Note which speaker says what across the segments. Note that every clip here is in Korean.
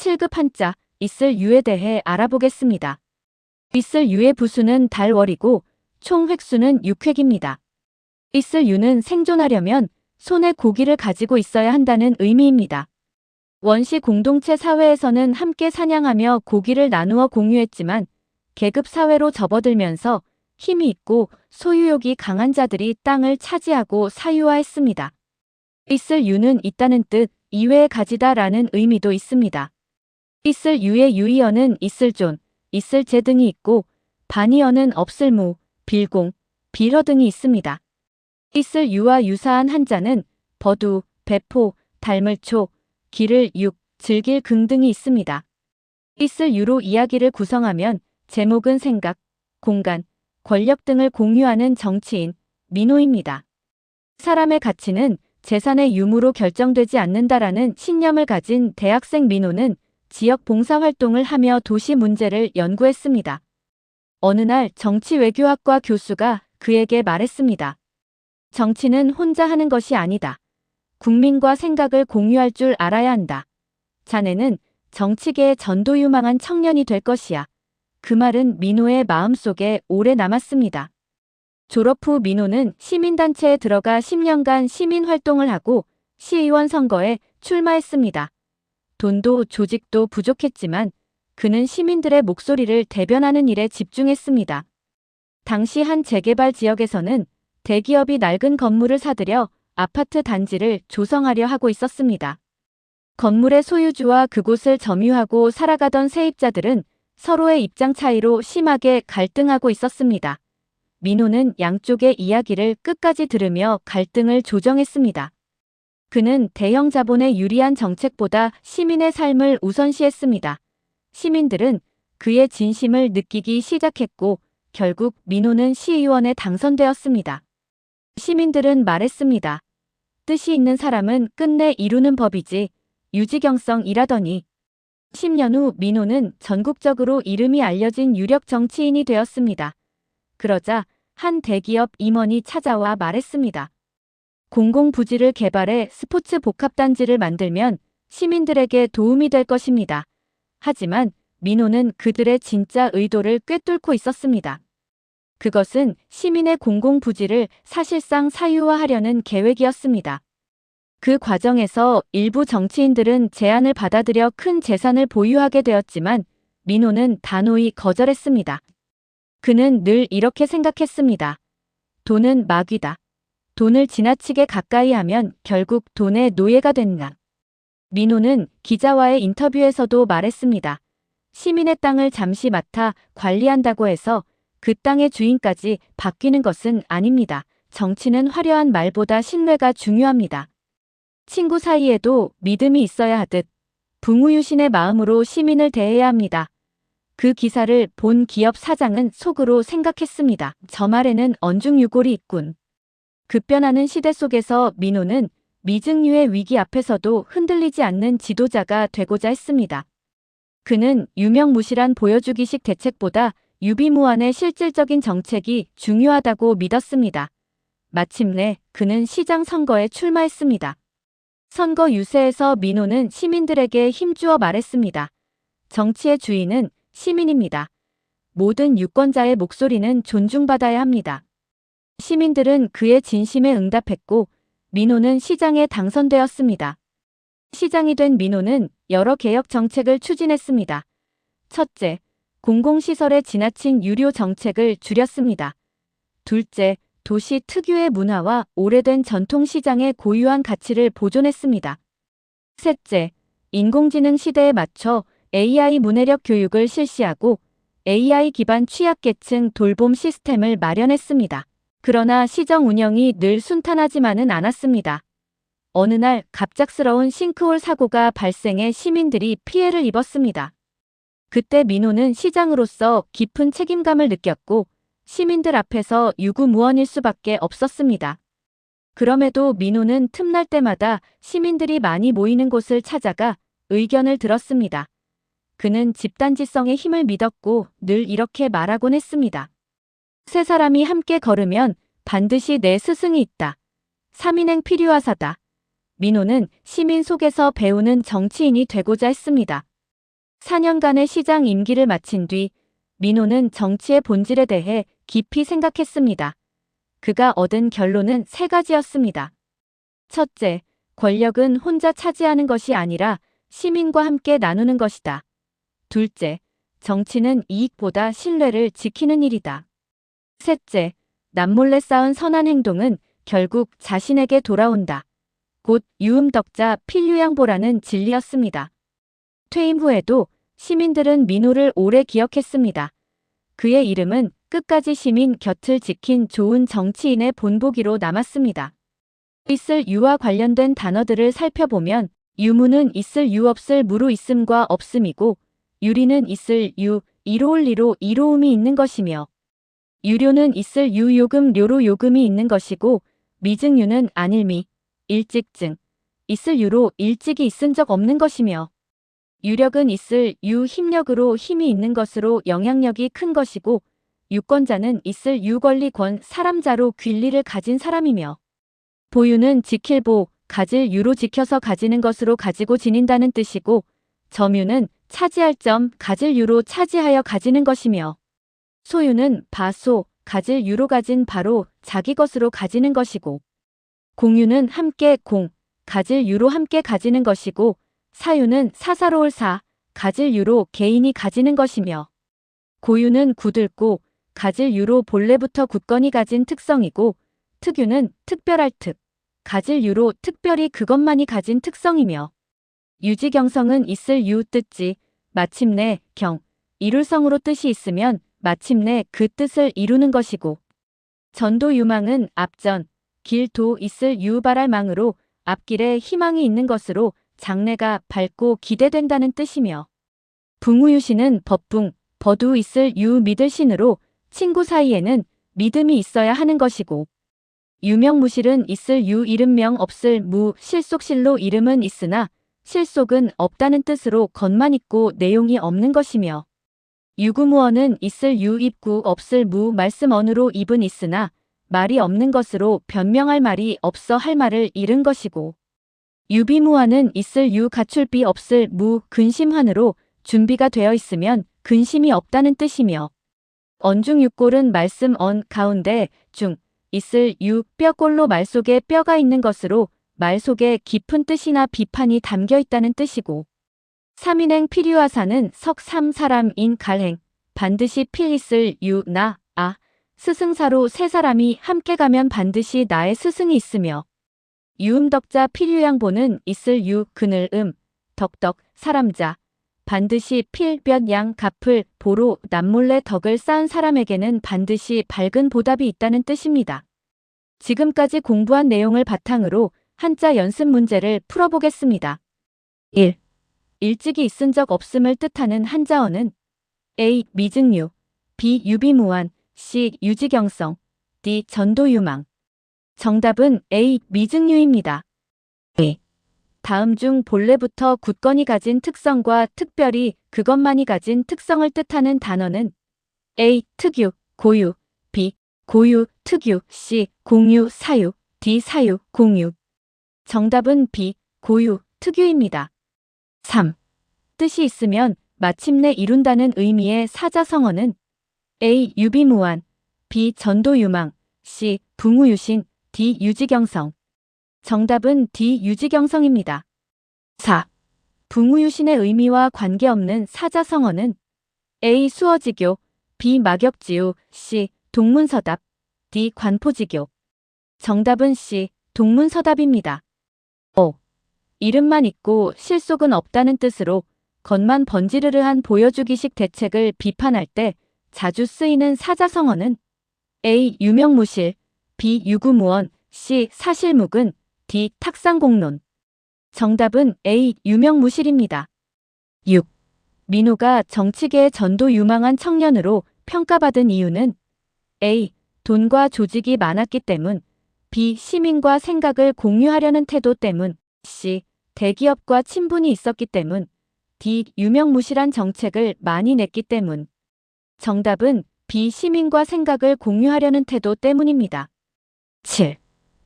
Speaker 1: 7급 한자 있을 유에 대해 알아보겠습니다. 있을 유의 부수는 달월이고 총 획수는 6획입니다. 있을 유는 생존하려면 손에 고기를 가지고 있어야 한다는 의미입니다. 원시 공동체 사회에서는 함께 사냥하며 고기를 나누어 공유했지만 계급 사회로 접어들면서 힘이 있고 소유욕이 강한 자들이 땅을 차지하고 사유화했습니다. 있을 유는 있다는 뜻 이외에 가지다 라는 의미도 있습니다. 있을 유의 유의어는 있을존, 있을제 등이 있고 반의어는 없을무, 빌공, 빌허 등이 있습니다. 있을 유와 유사한 한자는 버두, 배포, 닮을초, 기를 육, 즐길 긍 등이 있습니다. 있을 유로 이야기를 구성하면 제목은 생각, 공간, 권력 등을 공유하는 정치인, 민호입니다. 사람의 가치는 재산의 유무로 결정되지 않는다라는 신념을 가진 대학생 민호는 지역 봉사활동을 하며 도시 문제를 연구했습니다. 어느 날 정치외교학과 교수가 그에게 말했습니다. 정치는 혼자 하는 것이 아니다. 국민과 생각을 공유할 줄 알아야 한다. 자네는 정치계의 전도유망한 청년이 될 것이야. 그 말은 민호의 마음속에 오래 남았습니다. 졸업 후 민호는 시민단체에 들어가 10년간 시민활동을 하고 시의원 선거에 출마했습니다. 돈도 조직도 부족했지만 그는 시민들의 목소리를 대변하는 일에 집중했습니다. 당시 한 재개발 지역에서는 대기업이 낡은 건물을 사들여 아파트 단지를 조성하려 하고 있었습니다. 건물의 소유주와 그곳을 점유하고 살아가던 세입자들은 서로의 입장 차이로 심하게 갈등하고 있었습니다. 민호는 양쪽의 이야기를 끝까지 들으며 갈등을 조정했습니다. 그는 대형 자본에 유리한 정책보다 시민의 삶을 우선시했습니다. 시민들은 그의 진심을 느끼기 시작했고 결국 민호는 시의원에 당선되었습니다. 시민들은 말했습니다. 뜻이 있는 사람은 끝내 이루는 법이지 유지경성이라더니. 10년 후 민호는 전국적으로 이름이 알려진 유력 정치인이 되었습니다. 그러자 한 대기업 임원이 찾아와 말했습니다. 공공부지를 개발해 스포츠 복합단지를 만들면 시민들에게 도움이 될 것입니다. 하지만 민호는 그들의 진짜 의도를 꿰뚫고 있었습니다. 그것은 시민의 공공부지를 사실상 사유화하려는 계획이었습니다. 그 과정에서 일부 정치인들은 제안을 받아들여 큰 재산을 보유하게 되었지만 민호는 단호히 거절했습니다. 그는 늘 이렇게 생각했습니다. 돈은 마귀다. 돈을 지나치게 가까이 하면 결국 돈의 노예가 된다. 민호는 기자와의 인터뷰에서도 말했습니다. 시민의 땅을 잠시 맡아 관리한다고 해서 그 땅의 주인까지 바뀌는 것은 아닙니다. 정치는 화려한 말보다 신뢰가 중요합니다. 친구 사이에도 믿음이 있어야 하듯 붕우유신의 마음으로 시민을 대해야 합니다. 그 기사를 본 기업 사장은 속으로 생각했습니다. 저 말에는 언중유골이 있군. 급변하는 시대 속에서 민호는 미증유의 위기 앞에서도 흔들리지 않는 지도자가 되고자 했습니다. 그는 유명무실한 보여주기식 대책보다 유비무환의 실질적인 정책이 중요하다고 믿었습니다. 마침내 그는 시장 선거에 출마했습니다. 선거 유세에서 민호는 시민들에게 힘주어 말했습니다. 정치의 주인은 시민입니다. 모든 유권자의 목소리는 존중받아야 합니다. 시민들은 그의 진심에 응답했고 민호는 시장에 당선되었습니다. 시장이 된 민호는 여러 개혁 정책을 추진했습니다. 첫째, 공공시설의 지나친 유료 정책을 줄였습니다. 둘째, 도시 특유의 문화와 오래된 전통시장의 고유한 가치를 보존했습니다. 셋째, 인공지능 시대에 맞춰 AI 문해력 교육을 실시하고 AI 기반 취약계층 돌봄 시스템을 마련했습니다. 그러나 시정 운영이 늘 순탄하지만은 않았습니다. 어느 날 갑작스러운 싱크홀 사고가 발생해 시민들이 피해를 입었습니다. 그때 민호는 시장으로서 깊은 책임감을 느꼈고 시민들 앞에서 유구무원일 수밖에 없었습니다. 그럼에도 민호는 틈날 때마다 시민들이 많이 모이는 곳을 찾아가 의견을 들었습니다. 그는 집단지성의 힘을 믿었고 늘 이렇게 말하곤 했습니다. 세 사람이 함께 걸으면 반드시 내 스승이 있다. 3인행 필요하사다. 민호는 시민 속에서 배우는 정치인이 되고자 했습니다. 4년간의 시장 임기를 마친 뒤 민호는 정치의 본질에 대해 깊이 생각했습니다. 그가 얻은 결론은 세 가지였습니다. 첫째, 권력은 혼자 차지하는 것이 아니라 시민과 함께 나누는 것이다. 둘째, 정치는 이익보다 신뢰를 지키는 일이다. 셋째, 남몰래 쌓은 선한 행동은 결국 자신에게 돌아온다. 곧 유음덕자 필유양보라는 진리였습니다. 퇴임 후에도 시민들은 민호를 오래 기억했습니다. 그의 이름은 끝까지 시민 곁을 지킨 좋은 정치인의 본보기로 남았습니다. 있을 유와 관련된 단어들을 살펴보면 유무는 있을 유 없을 무로 있음과 없음이고 유리는 있을 유, 이로울 리로 이로움이 있는 것이며 유료는 있을 유 요금 료로 요금이 있는 것이고 미증유는 안일미, 일찍증, 있을 유로 일찍이 있은 적 없는 것이며 유력은 있을 유 힘력으로 힘이 있는 것으로 영향력이 큰 것이고 유권자는 있을 유 권리 권 사람자로 권리를 가진 사람이며 보유는 지킬 보, 가질 유로 지켜서 가지는 것으로 가지고 지닌다는 뜻이고 점유는 차지할 점, 가질 유로 차지하여 가지는 것이며 소유는 바소, 가질 유로 가진 바로 자기 것으로 가지는 것이고 공유는 함께 공, 가질 유로 함께 가지는 것이고 사유는 사사로울 사, 가질 유로 개인이 가지는 것이며 고유는 굳을고 가질 유로 본래부터 굳건히 가진 특성이고 특유는 특별할 특, 가질 유로 특별히 그것만이 가진 특성이며 유지경성은 있을 유 뜻지, 마침내 경, 이룰성으로 뜻이 있으면 마침내 그 뜻을 이루는 것이고 전도유망은 앞전, 길도 있을 유발할 망으로 앞길에 희망이 있는 것으로 장래가 밝고 기대된다는 뜻이며 붕우유신은 법붕, 버두 있을 유 믿을 신으로 친구 사이에는 믿음이 있어야 하는 것이고 유명무실은 있을 유 이름명 없을 무 실속실로 이름은 있으나 실속은 없다는 뜻으로 겉만 있고 내용이 없는 것이며 유구무언은 있을 유 입구 없을 무 말씀 언으로 입은 있으나 말이 없는 것으로 변명할 말이 없어 할 말을 잃은 것이고 유비무환은 있을 유 갖출비 없을 무 근심환으로 준비가 되어 있으면 근심이 없다는 뜻이며 언중육골은 말씀 언 가운데 중 있을 유 뼈골로 말 속에 뼈가 있는 것으로 말 속에 깊은 뜻이나 비판이 담겨 있다는 뜻이고 삼인행 필유하사는 석삼 사람인 갈행 반드시 필 있을 유 나 아 스승사로 세 사람이 함께 가면 반드시 나의 스승이 있으며 유음덕자 필유양보는 있을 유 그늘 덕덕 사람자 반드시 필 볕 양 갚을 보로 남몰래 덕을 쌓은 사람에게는 반드시 밝은 보답이 있다는 뜻입니다. 지금까지 공부한 내용을 바탕으로 한자 연습 문제를 풀어보겠습니다. 1. 일찍이 있은 적 없음을 뜻하는 한자어는 A. 미증유, B. 유비무환, C. 유지경성, D. 전도유망. 정답은 A. 미증유입니다. A. 다음 중 본래부터 굳건히 가진 특성과 특별히 그것만이 가진 특성을 뜻하는 단어는 A. 특유, 고유, B. 고유, 특유, C. 공유, 사유, D. 사유, 공유. 정답은 B. 고유, 특유입니다. 3. 뜻이 있으면 마침내 이룬다는 의미의 사자성어는 A. 유비무환, B. 전도유망, C. 붕우유신, D. 유지경성. 정답은 D. 유지경성입니다. 4. 붕우유신의 의미와 관계없는 사자성어는 A. 수어지교, B. 막역지우, C. 동문서답, D. 관포지교. 정답은 C. 동문서답입니다. 5. 이름만 있고 실속은 없다는 뜻으로 겉만 번지르르한 보여주기식 대책을 비판할 때 자주 쓰이는 사자성어는 A. 유명무실, B. 유구무언, C. 사실무근, D. 탁상공론. 정답은 A. 유명무실입니다. 6. 민호가 정치계의 전도유망한 청년으로 평가받은 이유는 A. 돈과 조직이 많았기 때문, B. 시민과 생각을 공유하려는 태도 때문, C. 대기업과 친분이 있었기 때문, D. 유명무실한 정책을 많이 냈기 때문. 정답은 B. 시민과 생각을 공유하려는 태도 때문입니다. 7.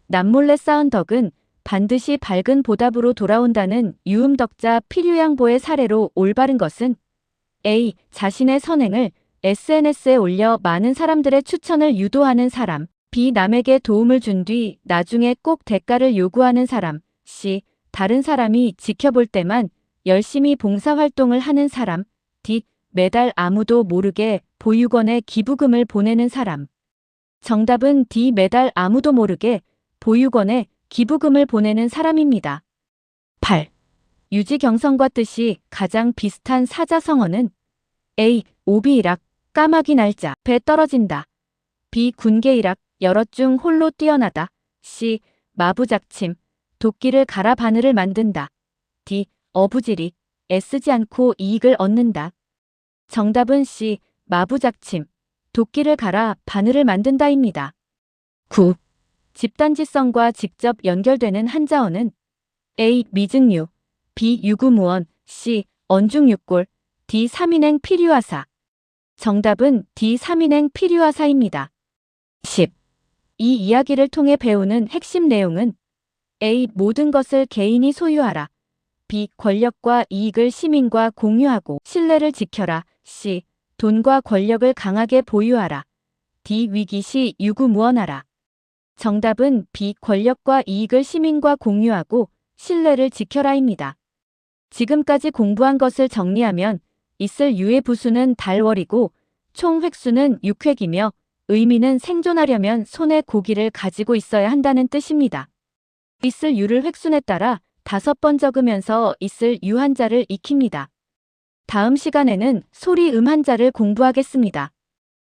Speaker 1: 남몰래 쌓은 덕은 반드시 밝은 보답으로 돌아온다는 유음덕자 필유양보의 사례로 올바른 것은 A. 자신의 선행을 SNS에 올려 많은 사람들의 추천을 유도하는 사람. B. 남에게 도움을 준 뒤 나중에 꼭 대가를 요구하는 사람. C. 다른 사람이 지켜볼 때만 열심히 봉사활동을 하는 사람. D. 매달 아무도 모르게 보육원에 기부금을 보내는 사람. 정답은 D. 매달 아무도 모르게 보육원에 기부금을 보내는 사람입니다. 8. 유지경성과 뜻이 가장 비슷한 사자성어는 A. 오비일학, 까마귀 날짜, 배 떨어진다. B. 군계일학, 여럿 중 홀로 뛰어나다. C. 마부작침, 도끼를 갈아 바늘을 만든다. D. 어부지리, 애쓰지 않고 이익을 얻는다. 정답은 C. 마부작침, 도끼를 갈아 바늘을 만든다입니다. 9. 집단지성과 직접 연결되는 한자어는 A. 미증유, B. 유구무원, C. 언중육골, D. 삼인행 필유하사. 정답은 D. 삼인행 필유하사입니다. 10. 이 이야기를 통해 배우는 핵심 내용은 A. 모든 것을 개인이 소유하라. B. 권력과 이익을 시민과 공유하고 신뢰를 지켜라. C. 돈과 권력을 강하게 보유하라. D. 위기 시 유구무원하라. 정답은 B. 권력과 이익을 시민과 공유하고 신뢰를 지켜라입니다. 지금까지 공부한 것을 정리하면 있을 유의 부수는 달월이고 총 획수는 6획이며 의미는 생존하려면 손에 고기를 가지고 있어야 한다는 뜻입니다. 있을 유를 획순에 따라 5번 적으면서 있을 유 한자를 익힙니다. 다음 시간에는 소리 음 한자를 공부하겠습니다.